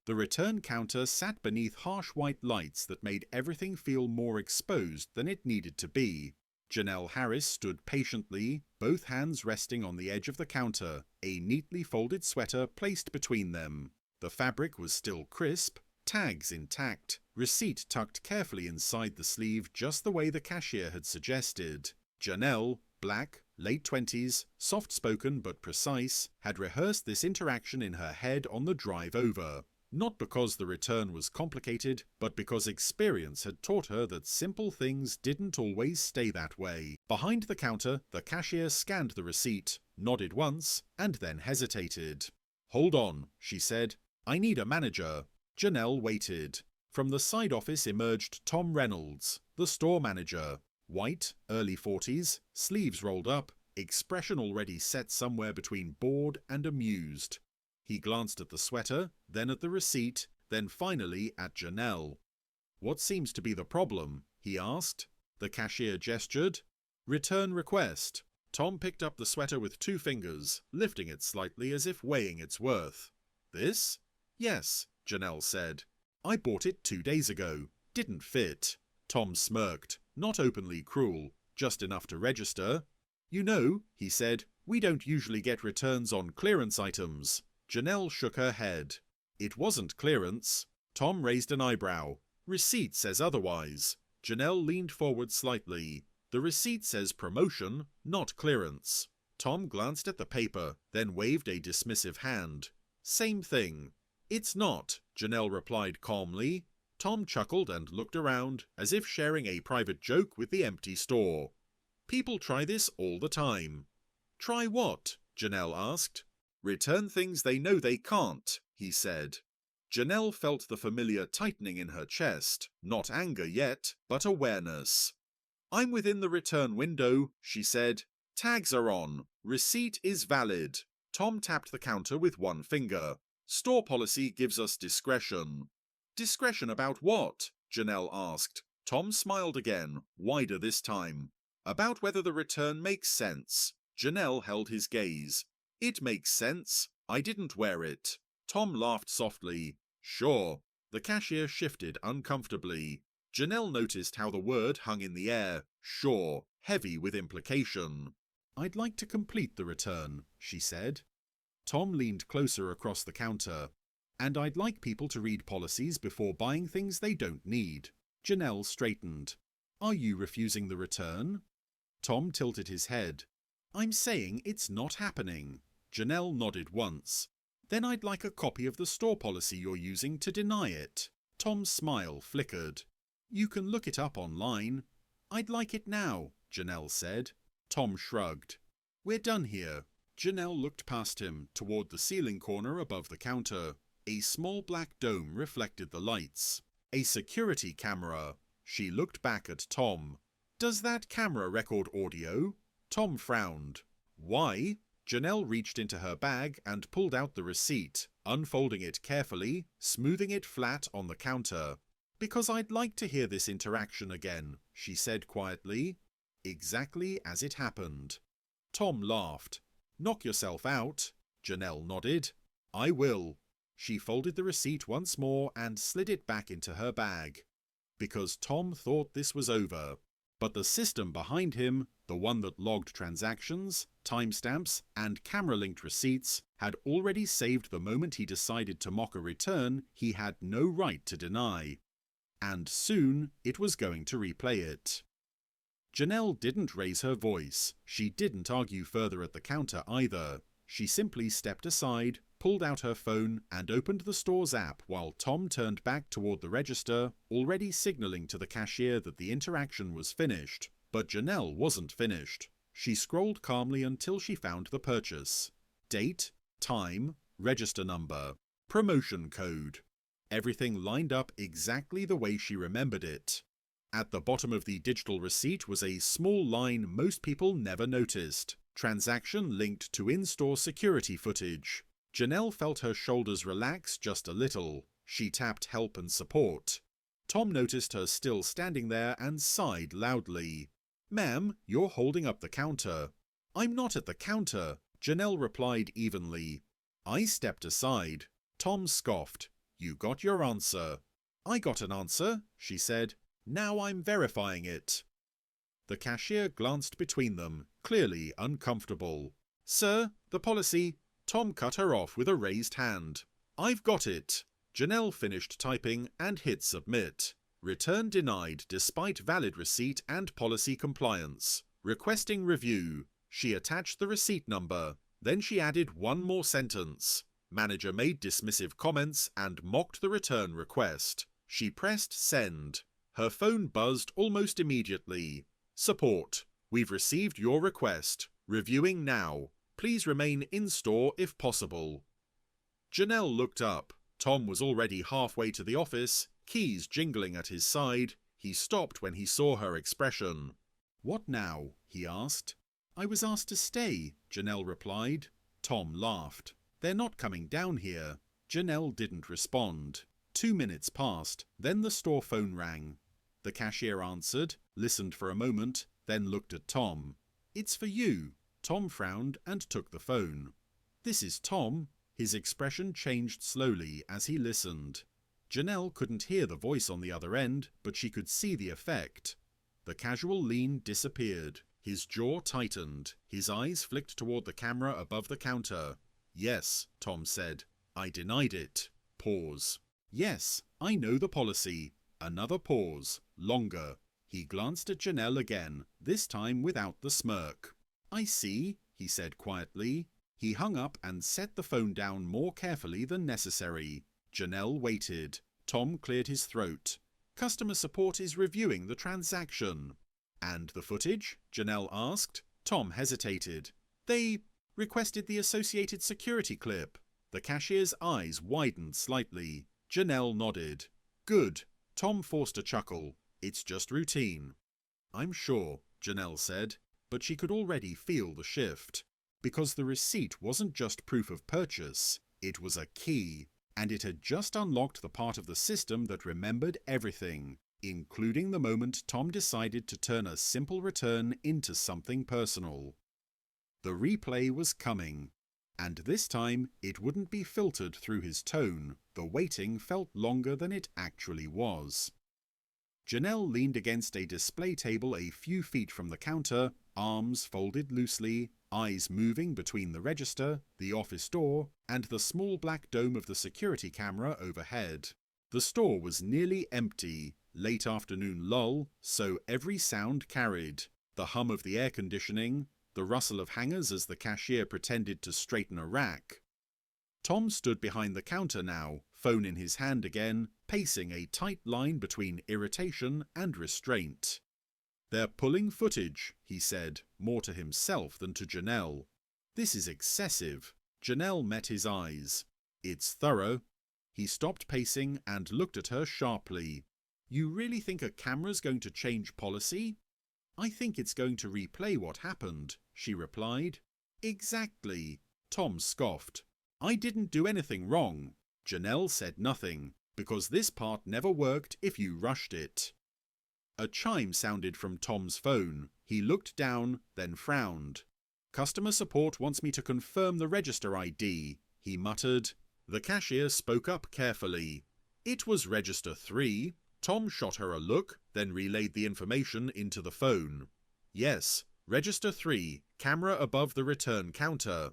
The return counter sat beneath harsh white lights that made everything feel more exposed than it needed to be. Janelle Harris stood patiently, both hands resting on the edge of the counter, a neatly folded sweater placed between them. The fabric was still crisp, tags intact, receipt tucked carefully inside the sleeve just the way the cashier had suggested. Janelle, black, late 20s, soft-spoken but precise, had rehearsed this interaction in her head on the drive over. Not because the return was complicated, but because experience had taught her that simple things didn't always stay that way. Behind the counter, the cashier scanned the receipt, nodded once, and then hesitated. "Hold on," she said. "I need a manager." Janelle waited. From the side office emerged Tom Reynolds, the store manager. White, early 40s, sleeves rolled up, expression already set somewhere between bored and amused. He glanced at the sweater, then at the receipt, then finally at Janelle. "What seems to be the problem?" he asked. The cashier gestured. "Return request." Tom picked up the sweater with 2 fingers, lifting it slightly as if weighing its worth. "This?" "Yes," Janelle said. "I bought it 2 days ago. Didn't fit." Tom smirked, not openly cruel, just enough to register. "You know," he said, "we don't usually get returns on clearance items." Janelle shook her head. "It wasn't clearance." Tom raised an eyebrow. "Receipt says otherwise." Janelle leaned forward slightly. "The receipt says promotion, not clearance." Tom glanced at the paper, then waved a dismissive hand. "Same thing." "It's not," Janelle replied calmly. Tom chuckled and looked around, as if sharing a private joke with the empty store. "People try this all the time." "Try what?" Janelle asked. "Return things they know they can't," he said. Janelle felt the familiar tightening in her chest, not anger yet, but awareness. "I'm within the return window," she said. "Tags are on. Receipt is valid." Tom tapped the counter with 1 finger. "Store policy gives us discretion." "Discretion about what?" Janelle asked. Tom smiled again, wider this time. "About whether the return makes sense." Janelle held his gaze. "It makes sense. I didn't wear it." Tom laughed softly. "Sure." The cashier shifted uncomfortably. Janelle noticed how the word hung in the air. Sure, heavy with implication. "I'd like to complete the return," she said. Tom leaned closer across the counter. "And I'd like people to read policies before buying things they don't need." Janelle straightened. "Are you refusing the return?" Tom tilted his head. "I'm saying it's not happening." Janelle nodded once. "Then I'd like a copy of the store policy you're using to deny it." Tom's smile flickered. "You can look it up online." "I'd like it now," Janelle said. Tom shrugged. "We're done here." Janelle looked past him, toward the ceiling corner above the counter. A small black dome reflected the lights. "A security camera." She looked back at Tom. "Does that camera record audio?" Tom frowned. "Why?" Janelle reached into her bag and pulled out the receipt, unfolding it carefully, smoothing it flat on the counter. "Because I'd like to hear this interaction again," she said quietly. "Exactly as it happened." Tom laughed. "Knock yourself out." Janelle nodded. "I will." She folded the receipt once more and slid it back into her bag. Because Tom thought this was over. But the system behind him, the one that logged transactions, timestamps, and camera-linked receipts, had already saved the moment he decided to mock a return he had no right to deny. And soon it was going to replay it. Janelle didn't raise her voice. She didn't argue further at the counter either. She simply stepped aside, pulled out her phone, and opened the store's app while Tom turned back toward the register, already signaling to the cashier that the interaction was finished. But Janelle wasn't finished. She scrolled calmly until she found the purchase. Date, time, register number, promotion code. Everything lined up exactly the way she remembered it. At the bottom of the digital receipt was a small line most people never noticed. Transaction linked to in-store security footage. Janelle felt her shoulders relax just a little. She tapped help and support. Tom noticed her still standing there and sighed loudly. "Ma'am, you're holding up the counter." "I'm not at the counter," Janelle replied evenly. I stepped aside. Tom scoffed. You got your answer. I got an answer, she said. Now I'm verifying it. The cashier glanced between them, clearly uncomfortable. Sir, the policy. Tom cut her off with a raised hand. I've got it. Janelle finished typing and hit submit. Return denied despite valid receipt and policy compliance. Requesting review. She attached the receipt number. Then she added one more sentence. Manager made dismissive comments and mocked the return request. She pressed send. Her phone buzzed almost immediately. Support. We've received your request. Reviewing now. Please remain in store if possible. Janelle looked up. Tom was already halfway to the office, keys jingling at his side. He stopped when he saw her expression. What now? He asked. I was asked to stay, Janelle replied. Tom laughed. They're not coming down here. Janelle didn't respond. 2 minutes passed, then the store phone rang. The cashier answered, listened for a moment, then looked at Tom. It's for you. Tom frowned and took the phone. This is Tom. His expression changed slowly as he listened. Janelle couldn't hear the voice on the other end, but she could see the effect. The casual lean disappeared. His jaw tightened. His eyes flicked toward the camera above the counter. Yes, Tom said. I denied it. Pause. Yes, I know the policy. Another pause. Longer. He glanced at Janelle again, this time without the smirk. I see, he said quietly. He hung up and set the phone down more carefully than necessary. Janelle waited. Tom cleared his throat. Customer support is reviewing the transaction. And the footage? Janelle asked. Tom hesitated. They requested the associated security clip. The cashier's eyes widened slightly. Janelle nodded. Good. Tom forced a chuckle. It's just routine. I'm sure, Janelle said, but she could already feel the shift. Because the receipt wasn't just proof of purchase, it was a key, and it had just unlocked the part of the system that remembered everything, including the moment Tom decided to turn a simple return into something personal. The replay was coming, and this time it wouldn't be filtered through his tone. The waiting felt longer than it actually was. Janelle leaned against a display table a few feet from the counter, arms folded loosely, eyes moving between the register, the office door, and the small black dome of the security camera overhead. The store was nearly empty, late afternoon lull, so every sound carried. The hum of the air conditioning, the rustle of hangers as the cashier pretended to straighten a rack. Tom stood behind the counter now, phone in his hand again, pacing a tight line between irritation and restraint. They're pulling footage, he said, more to himself than to Janelle. This is excessive. Janelle met his eyes. It's thorough. He stopped pacing and looked at her sharply. You really think a camera's going to change policy? I think it's going to replay what happened, she replied. Exactly. Tom scoffed. I didn't do anything wrong. Janelle said nothing, because this part never worked if you rushed it. A chime sounded from Tom's phone. He looked down, then frowned. Customer support wants me to confirm the register ID, he muttered. The cashier spoke up carefully. It was register 3. Tom shot her a look, then relayed the information into the phone. Yes, register 3, camera above the return counter.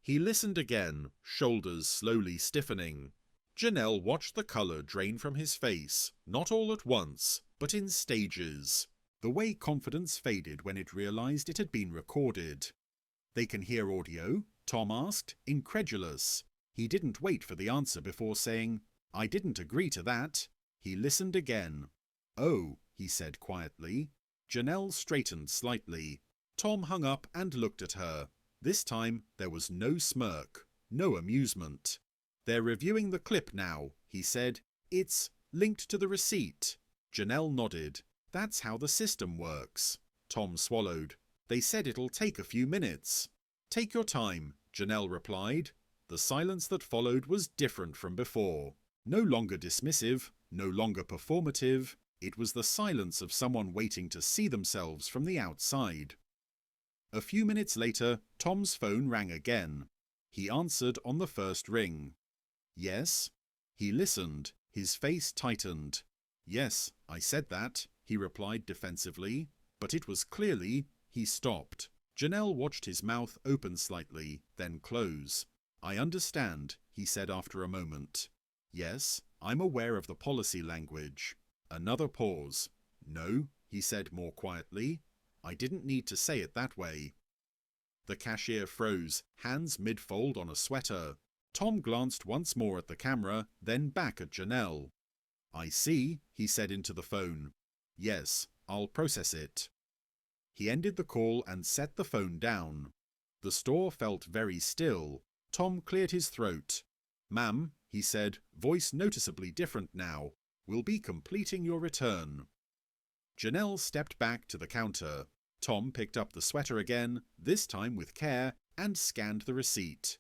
He listened again, shoulders slowly stiffening. Janelle watched the colour drain from his face, not all at once, but in stages. The way confidence faded when it realised it had been recorded. They can hear audio? Tom asked, incredulous. He didn't wait for the answer before saying, I didn't agree to that. He listened again. Oh, he said quietly. Janelle straightened slightly. Tom hung up and looked at her. This time there was no smirk, no amusement. They're reviewing the clip now, he said. It's linked to the receipt. Janelle nodded. That's how the system works. Tom swallowed. They said it'll take a few minutes. Take your time, Janelle replied. The silence that followed was different from before. No longer dismissive, no longer performative. It was the silence of someone waiting to see themselves from the outside. A few minutes later, Tom's phone rang again. He answered on the first ring. Yes? He listened, his face tightened. "Yes, I said that," he replied defensively, but it was clearly he stopped. Janelle watched his mouth open slightly, then close. "I understand," he said after a moment. "Yes, I'm aware of the policy language." Another pause. "No," he said more quietly. "I didn't need to say it that way." The cashier froze, hands mid-fold on a sweater. Tom glanced once more at the camera, then back at Janelle. "I see," he said into the phone. "Yes, I'll process it." He ended the call and set the phone down. The store felt very still. Tom cleared his throat. "Ma'am," he said, voice noticeably different now, "we'll be completing your return." Janelle stepped back to the counter. Tom picked up the sweater again, this time with care, and scanned the receipt.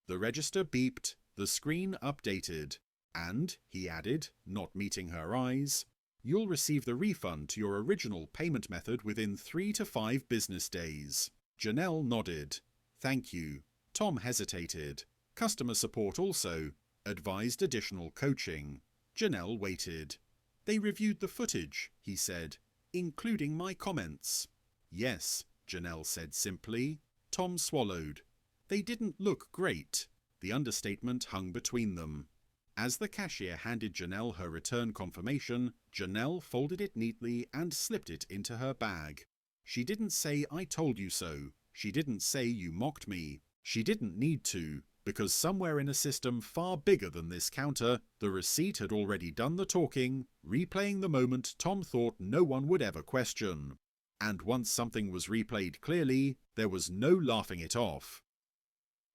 The register beeped, the screen updated, and, he added, not meeting her eyes, "You'll receive the refund to your original payment method within 3 to 5 business days." Janelle nodded. "Thank you." Tom hesitated. Customer support also. Advised additional coaching. Janelle waited. "They reviewed the footage," he said, "including my comments." "Yes," Janelle said simply. Tom swallowed. "They didn't look great." The understatement hung between them. As the cashier handed Janelle her return confirmation, Janelle folded it neatly and slipped it into her bag. She didn't say "I told you so." She didn't say "you mocked me." She didn't need to, because somewhere in a system far bigger than this counter, the receipt had already done the talking, replaying the moment Tom thought no one would ever question. And once something was replayed clearly, there was no laughing it off.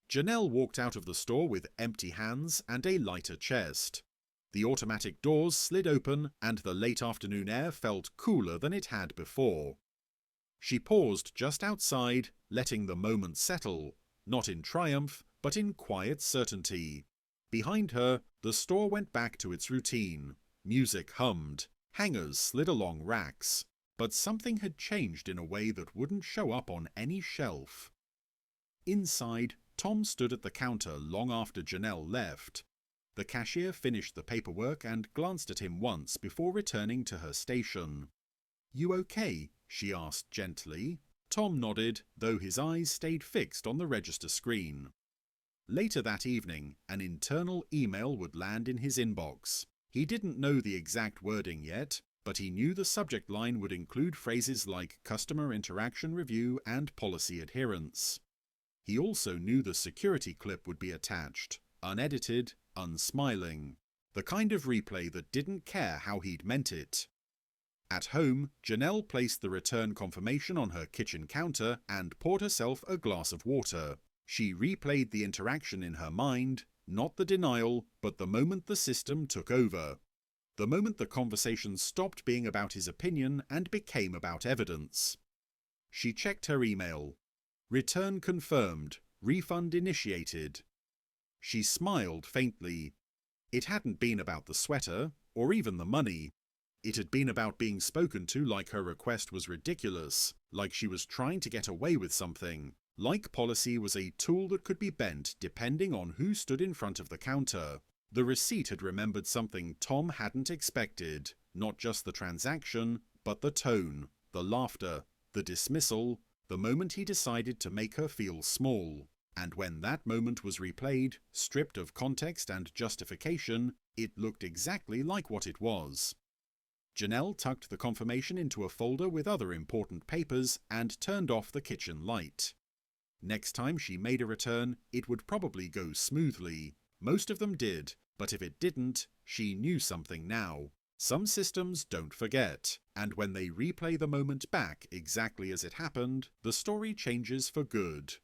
Janelle walked out of the store with empty hands and a lighter chest. The automatic doors slid open and the late afternoon air felt cooler than it had before. She paused just outside, letting the moment settle, not in triumph, but in quiet certainty. Behind her, the store went back to its routine. Music hummed, hangers slid along racks, but something had changed in a way that wouldn't show up on any shelf. Inside, Tom stood at the counter long after Janelle left. The cashier finished the paperwork and glanced at him once before returning to her station. "You okay?" she asked gently. Tom nodded, though his eyes stayed fixed on the register screen. Later that evening, an internal email would land in his inbox. He didn't know the exact wording yet, but he knew the subject line would include phrases like customer interaction review and policy adherence. He also knew the security clip would be attached, unedited, unsmiling, the kind of replay that didn't care how he'd meant it. At home, Janelle placed the return confirmation on her kitchen counter and poured herself a glass of water. She replayed the interaction in her mind, not the denial, but the moment the system took over. The moment the conversation stopped being about his opinion and became about evidence. She checked her email. Return confirmed. Refund initiated. She smiled faintly. It hadn't been about the sweater, or even the money. It had been about being spoken to like her request was ridiculous, like she was trying to get away with something, like policy was a tool that could be bent depending on who stood in front of the counter. The receipt had remembered something Tom hadn't expected, not just the transaction, but the tone, the laughter, the dismissal, the moment he decided to make her feel small. And when that moment was replayed, stripped of context and justification, it looked exactly like what it was. Janelle tucked the confirmation into a folder with other important papers and turned off the kitchen light. Next time she made a return, it would probably go smoothly. Most of them did, but if it didn't, she knew something now. Some systems don't forget, and when they replay the moment back exactly as it happened, the story changes for good.